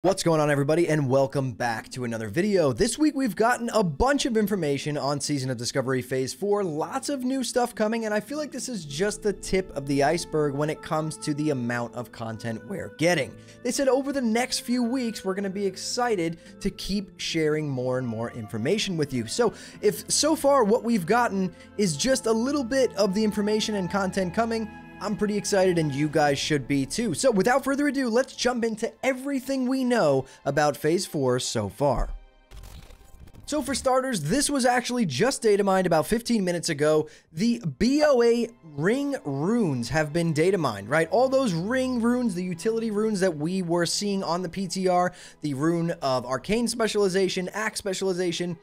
What's going on, everybody, and welcome back to another video. This week we've gotten a bunch of information on Season of Discovery Phase 4, lots of new stuff coming, and I feel like this is just the tip of the iceberg when it comes to the amount of content we're getting. They said over the next few weeks we're going to be excited to keep sharing more and more information with you. So if so far what we've gotten is just a little bit of the information and content coming, I'm pretty excited, and you guys should be too. So without further ado, let's jump into everything we know about Phase 4 so far. So for starters, this was actually just data mined about 15 minutes ago. The BOA ring runes have been data mined, right? All those ring runes, the utility runes that we were seeing on the PTR, the rune of arcane specialization, axe specialization,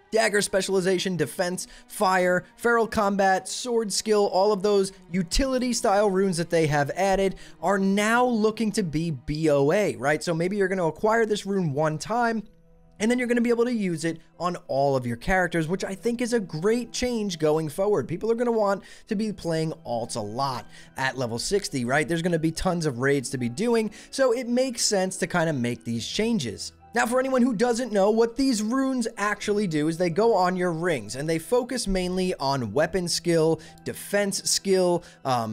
dagger specialization, defense, fire, feral combat, sword skill, all of those utility style runes that they have added are now looking to be BOA, right? So maybe you're going to acquire this rune one time, and then you're going to be able to use it on all of your characters, which I think is a great change going forward. People are going to want to be playing alts a lot at level 60, right? There's going to be tons of raids to be doing, so it makes sense to kind of make these changes. Now, for anyone who doesn't know, what these runes actually do is they go on your rings, and they focus mainly on weapon skill, defense skill.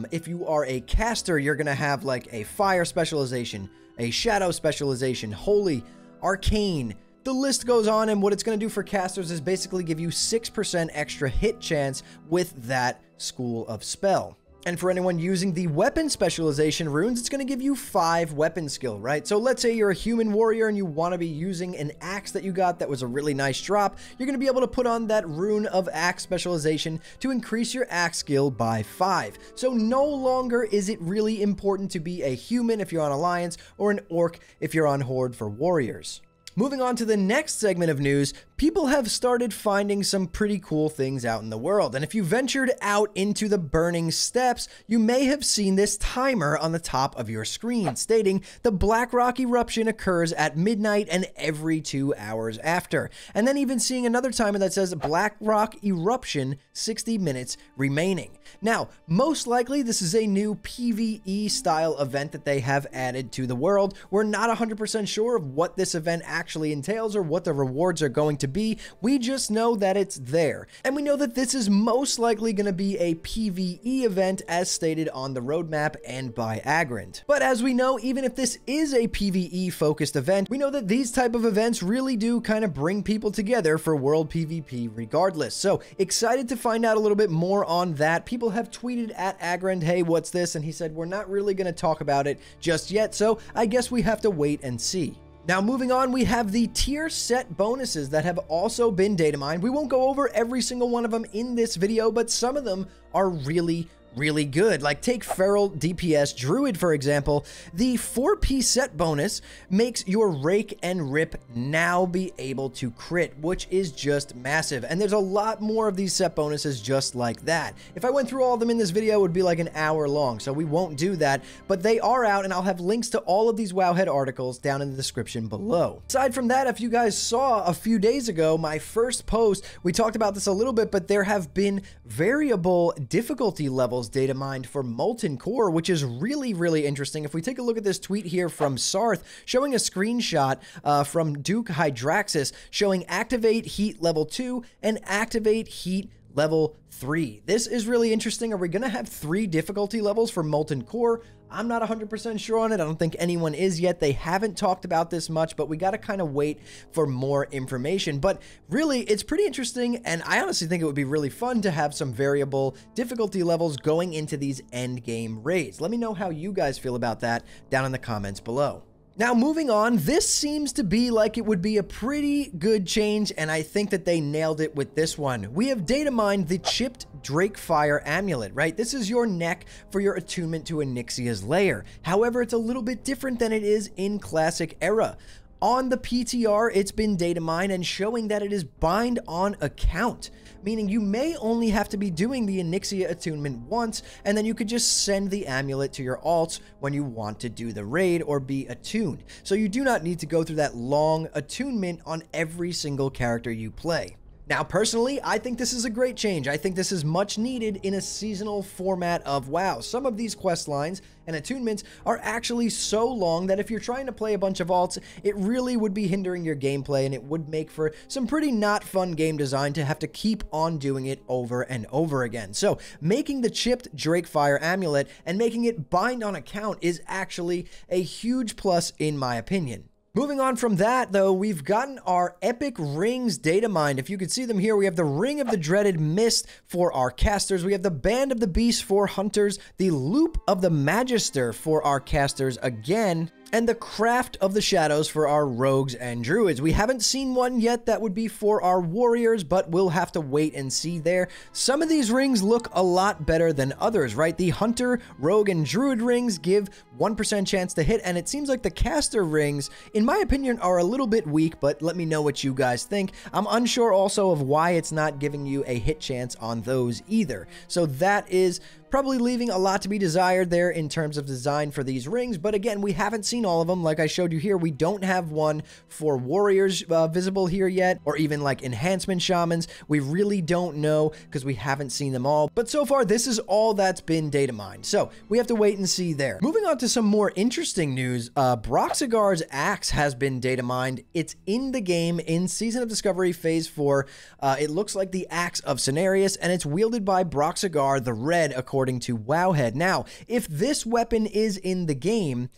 If you are a caster, you're going to have like a fire specialization, a shadow specialization, holy, arcane. The list goes on, and what it's going to do for casters is basically give you 6% extra hit chance with that school of spell. And for anyone using the weapon specialization runes, it's going to give you 5 weapon skill, right? So let's say you're a human warrior and you want to be using an axe that you got that was a really nice drop. You're going to be able to put on that rune of axe specialization to increase your axe skill by 5. So no longer is it really important to be a human if you're on Alliance or an orc if you're on Horde for warriors. Moving on to the next segment of news, people have started finding some pretty cool things out in the world. And if you ventured out into the Burning Steppes, you may have seen this timer on the top of your screen stating the Blackrock eruption occurs at midnight and every 2 hours after. And then even seeing another timer that says Blackrock eruption 60 minutes remaining. Now, most likely this is a new PvE style event that they have added to the world. We're not 100% sure of what this event actually entails or what the rewards are going to be. We just know that it's there. And we know that this is most likely going to be a PvE event as stated on the roadmap and by Agrand. But as we know, even if this is a PvE focused event, we know that these type of events really do kind of bring people together for world PvP regardless. So excited to find out a little bit more on that. People have tweeted at Agrand, hey, what's this? And he said, we're not really going to talk about it just yet. So I guess we have to wait and see. Now, moving on, we have the tier set bonuses that have also been data mined. We won't go over every single one of them in this video, but some of them are really good. Like take Feral DPS Druid, for example. The 4-piece set bonus makes your Rake and Rip now be able to crit, which is just massive. And there's a lot more of these set bonuses just like that. If I went through all of them in this video, it would be like an hour long, so we won't do that. But they are out, and I'll have links to all of these Wowhead articles down in the description below. Aside from that, if you guys saw a few days ago, my first post, we talked about this a little bit, but there have been variable difficulty levels data mined for Molten Core, which is really interesting. If we take a look at this tweet here from Sarth showing a screenshot from Duke Hydraxis showing activate heat level 2 and activate heat level 3. This is really interesting. Are we going to have 3 difficulty levels for Molten Core? I'm not 100% sure on it. I don't think anyone is yet. They haven't talked about this much, but we got to kind of wait for more information. But really, it's pretty interesting, and I honestly think it would be really fun to have some variable difficulty levels going into these end game raids. Let me know how you guys feel about that down in the comments below. Now, moving on, this seems to be like it would be a pretty good change, and I think that they nailed it with this one. We have data mined the chipped Drakefire amulet, right? This is your neck for your attunement to Onyxia's lair. However, it's a little bit different than it is in Classic Era. On the PTR, it's been data mined and showing that it is bind on account, meaning you may only have to be doing the Onyxia attunement once, and then you could just send the amulet to your alts when you want to do the raid or be attuned. So you do not need to go through that long attunement on every single character you play. Now, personally, I think this is a great change. I think this is much needed in a seasonal format of WoW. Some of these quest lines and attunements are actually so long that if you're trying to play a bunch of alts, it really would be hindering your gameplay, and it would make for some pretty not fun game design to have to keep on doing it over and over again. So making the chipped Drakefire amulet and making it bind on account is actually a huge plus in my opinion. Moving on from that, though, we've gotten our Epic Rings data mined. If you could see them here, we have the Ring of the Dreaded Mist for our casters. We have the Band of the Beast for hunters, the Loop of the Magister for our casters again, and the Craft of the Shadows for our rogues and druids. We haven't seen one yet that would be for our warriors, but we'll have to wait and see there. Some of these rings look a lot better than others, right? The hunter, rogue, and druid rings give 1% chance to hit, and it seems like the caster rings, in my opinion, are a little bit weak, but let me know what you guys think. I'm unsure also of why it's not giving you a hit chance on those either. So that is probably leaving a lot to be desired there in terms of design for these rings, but again, we haven't seen all of them. Like I showed you here, we don't have one for warriors visible here yet, or even like enhancement shamans. We really don't know because we haven't seen them all, but so far this is all that's been data mined, so we have to wait and see there. Moving on to some more interesting news, Broxigar's axe has been data mined. It's in the game in Season of Discovery Phase 4. It looks like the Axe of Cenarius, and it's wielded by Broxigar the Red, according to Wowhead. Now, if this weapon is in the game,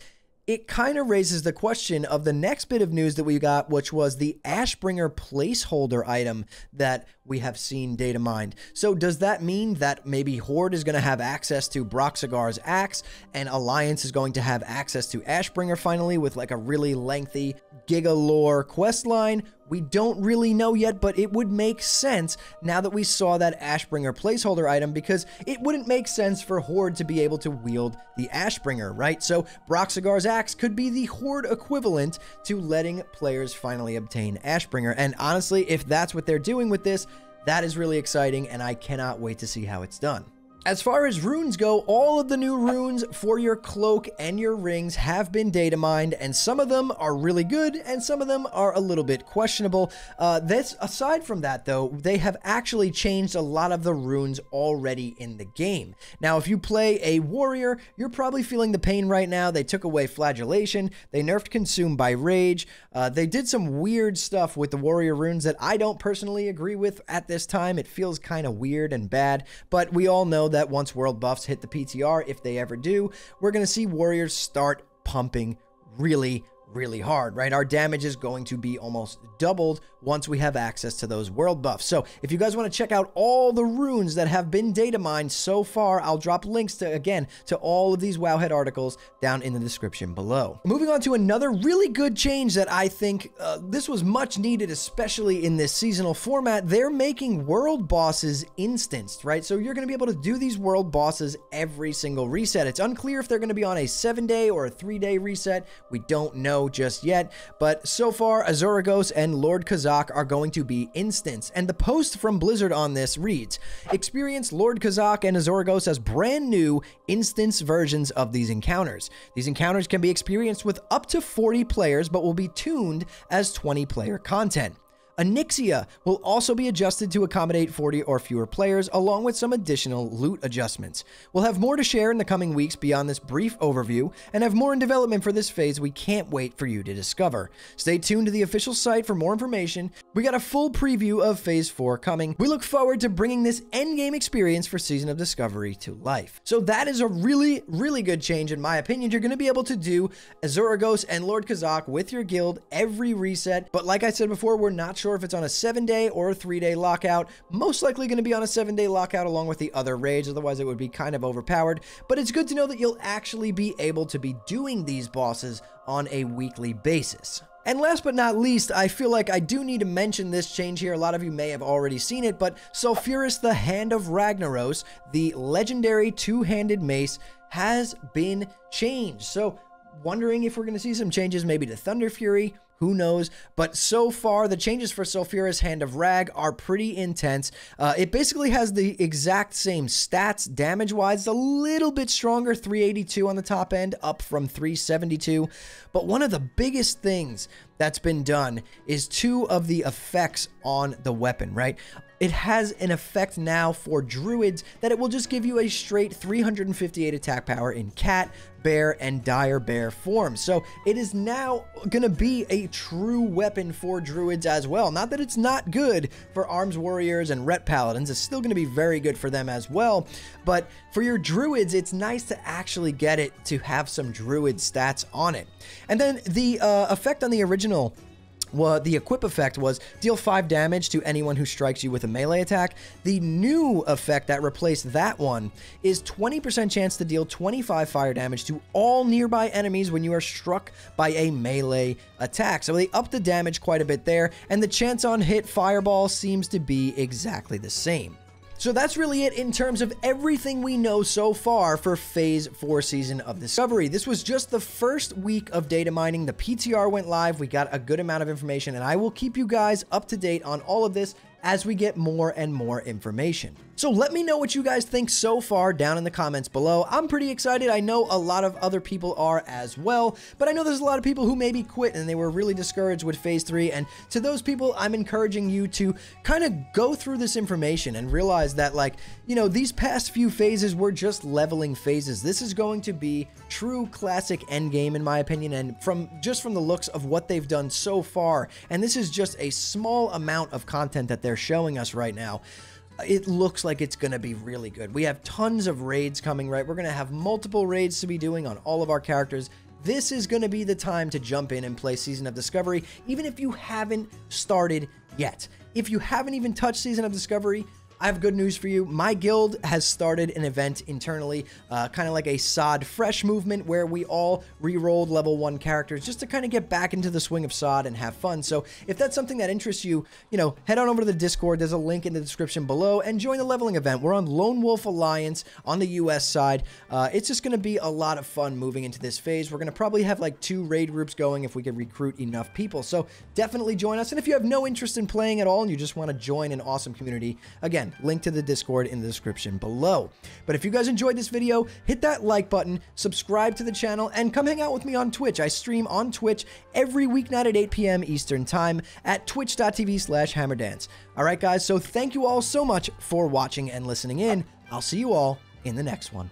it kind of raises the question of the next bit of news that we got, which was the Ashbringer placeholder item that we have seen data mined. So does that mean that maybe Horde is going to have access to Broxigar's axe, and Alliance is going to have access to Ashbringer finally with like a really lengthy Giga Lore quest line? We don't really know yet, but it would make sense now that we saw that Ashbringer placeholder item, because it wouldn't make sense for Horde to be able to wield the Ashbringer, right? So Broxigar's axe could be the Horde equivalent to letting players finally obtain Ashbringer. And honestly, if that's what they're doing with this, that is really exciting, and I cannot wait to see how it's done. As far as runes go, all of the new runes for your cloak and your rings have been data mined, and some of them are really good and some of them are a little bit questionable. Aside from that, though, they have actually changed a lot of the runes already in the game. Now, if you play a warrior, you're probably feeling the pain right now. They took away Flagellation, they nerfed Consume by Rage, they did some weird stuff with the warrior runes that I don't personally agree with at this time. It feels kind of weird and bad, but we all know that once world buffs hit the PTR, if they ever do, we're going to see warriors start pumping really hard, right? Our damage is going to be almost doubled once we have access to those world buffs. So if you guys want to check out all the runes that have been data mined so far, I'll drop links to all of these Wowhead articles down in the description below. Moving on to another really good change that I think this was much needed, especially in this seasonal format. They're making world bosses instanced, right? So you're going to be able to do these world bosses every single reset. It's unclear if they're going to be on a 7-day or a 3-day reset. We don't know just yet, but so far Azoragos and Lord Khazak are going to be instanced, and the post from Blizzard on this reads, experience Lord Khazak and Azoragos as brand new instance versions of these encounters. These encounters can be experienced with up to 40 players, but will be tuned as 20-player content. Onyxia will also be adjusted to accommodate 40 or fewer players, along with some additional loot adjustments. We'll have more to share in the coming weeks beyond this brief overview, and have more in development for this phase we can't wait for you to discover. Stay tuned to the official site for more information. We got a full preview of Phase 4 coming. We look forward to bringing this endgame experience for Season of Discovery to life. So that is a really good change in my opinion. You're going to be able to do Azoragos and Lord Khazak with your guild every reset, but like I said before, we're not sure if it's on a 7-day or a 3-day lockout. Most likely going to be on a 7-day lockout along with the other raids, otherwise it would be kind of overpowered. But it's good to know that you'll actually be able to be doing these bosses on a weekly basis. And last but not least, I feel like I do need to mention this change here. A lot of you may have already seen it, but Sulfuras the Hand of Ragnaros, the legendary two-handed mace, has been changed. So wondering if we're going to see some changes maybe to Thunder Fury. Who knows? But so far, the changes for Sulfuras Hand of Rag are pretty intense. It basically has the exact same stats damage-wise, a little bit stronger, 382 on the top end, up from 372. But one of the biggest things that's been done is 2 of the effects on the weapon, right? It has an effect now for druids that it will just give you a straight 358 attack power in cat, bear, and dire bear forms. So it is now going to be a true weapon for druids as well. Not that it's not good for arms warriors and ret paladins. It's still going to be very good for them as well. But for your druids, it's nice to actually get it to have some druid stats on it. And then the effect on the original, well, the equip effect was deal 5 damage to anyone who strikes you with a melee attack. The new effect that replaced that one is 20% chance to deal 25 fire damage to all nearby enemies when you are struck by a melee attack. So they upped the damage quite a bit there, and the chance on hit fireball seems to be exactly the same. So that's really it in terms of everything we know so far for Phase 4 Season of Discovery. This was just the first week of data mining. The PTR went live. We got a good amount of information, and I will keep you guys up to date on all of this as we get more and more information. So let me know what you guys think so far down in the comments below. I'm pretty excited. I know a lot of other people are as well, but I know there's a lot of people who maybe quit and they were really discouraged with Phase 3. And to those people, I'm encouraging you to kind of go through this information and realize that, like, you know, these past few phases were just leveling phases. This is going to be true classic endgame in my opinion, and from the looks of what they've done so far, and this is just a small amount of content that they're showing us right now, it looks like it's going to be really good. We have tons of raids coming, right? We're going to have multiple raids to be doing on all of our characters. This is going to be the time to jump in and play Season of Discovery, even if you haven't started yet. If you haven't even touched Season of Discovery, I have good news for you. My guild has started an event internally, kind of like a SOD Fresh movement, where we all re-rolled level 1 characters just to kind of get back into the swing of SOD and have fun. So if that's something that interests you, you know, head on over to the Discord. There's a link in the description below and join the leveling event. We're on Lone Wolf Alliance on the US side. It's just going to be a lot of fun moving into this phase. We're going to probably have like 2 raid groups going if we can recruit enough people. So definitely join us. And if you have no interest in playing at all and you just want to join an awesome community, again, link to the Discord in the description below. But if you guys enjoyed this video, hit that like button, subscribe to the channel, and come hang out with me on Twitch. I stream on Twitch every weeknight at 8 p.m. Eastern Time at twitch.tv/hammerdance. All right, guys, so thank you all so much for watching and listening in. I'll see you all in the next one.